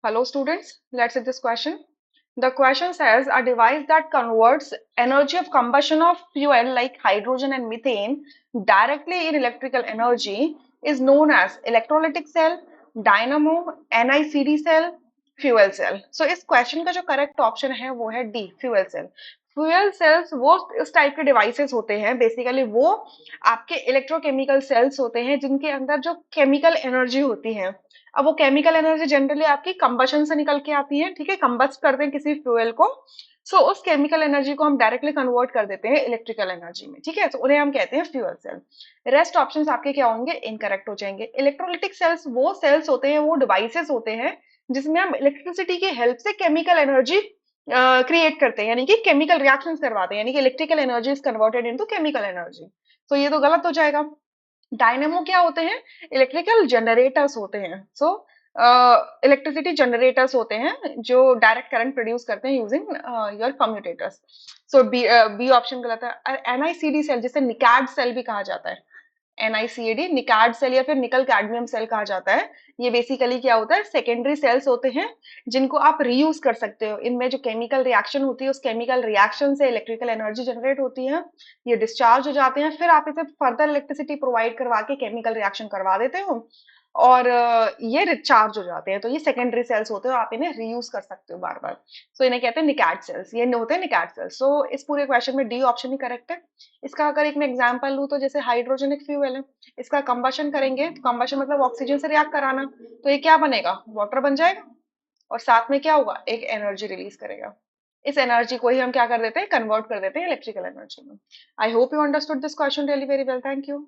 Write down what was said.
Hello students, let's see this question. The question says a device that converts energy of combustion of fuel like hydrogen and methane directly in electrical energy is known as electrolytic cell, dynamo, NICD cell, fuel cell. So इस question का जो correct option है वो है D, fuel cell. Fuel cells वो इस type के devices होते हैं, बेसिकली वो आपके इलेक्ट्रोकेमिकल सेल्स होते हैं जिनके अंदर जो केमिकल एनर्जी होती है। अब वो केमिकल एनर्जी जनरली आपकी कंबशन से निकल के आती है, ठीक है, कंबस्ट करते हैं किसी फ्यूल को। सो उस केमिकल एनर्जी को हम डायरेक्टली कन्वर्ट कर देते हैं इलेक्ट्रिकल एनर्जी में, ठीक है, तो उन्हें हम कहते हैं फ्यूल सेल। रेस्ट ऑप्शंस आपके क्या होंगे, इनकरेक्ट हो जाएंगे। इलेक्ट्रोलिटिक सेल्स वो सेल्स होते हैं, वो डिवाइसेस होते हैं जिसमें हम इलेक्ट्रिसिटी की हेल्प से केमिकल एनर्जी क्रिएट करते हैं, यानी कि केमिकल रिएक्शंस करवाते हैं, यानी कि electrical energy is converted into chemical energy. तो ये तो गलत हो जाएगा। डायनेमो क्या होते हैं, इलेक्ट्रिकल जनरेटर्स होते हैं। सो इलेक्ट्रिसिटी जनरेटर्स होते हैं जो डायरेक्ट करंट प्रोड्यूस करते हैं using your commutators. So B option गलत है। एनआईसीडी सेल जिसे निकैड सेल भी कहा जाता है, एनआईसीएडी निकार्ड सेल या फिर निकल कैडमियम सेल कहा जाता है। ये बेसिकली क्या होता है, सेकेंडरी सेल्स होते हैं जिनको आप रीयूज कर सकते हो। इनमें जो केमिकल रिएक्शन होती है उस केमिकल रिएक्शन से इलेक्ट्रिकल एनर्जी जनरेट होती है, ये डिस्चार्ज हो जाते हैं, फिर आप इसे फर्दर इलेक्ट्रिसिटी प्रोवाइड करवा के केमिकल रिएक्शन करवा देते हो और ये रिचार्ज हो जाते हैं। तो ये सेकेंडरी सेल्स होते हैं, आप इन्हें रीयूज कर सकते हो बार बार। सो इन्हें कहते हैं निकैड सेल्स, ये होते हैं निकैड सेल्स। सो इस पूरे क्वेश्चन में डी ऑप्शन ही करेक्ट है। इसका अगर एक मैं एग्जांपल लूं तो जैसे हाइड्रोजन एक फ्यूल है, इसका कंबशन करेंगे तो कंबशन मतलब ऑक्सीजन से रिएक्ट कराना, तो ये क्या बनेगा, वाटर बन जाएगा और साथ में क्या होगा, एक एनर्जी रिलीज करेगा। इस एनर्जी को ही हम क्या कर देते हैं, कन्वर्ट कर देते हैं इलेक्ट्रिकल एनर्जी में। I hope you understood this question really very well. Thank you.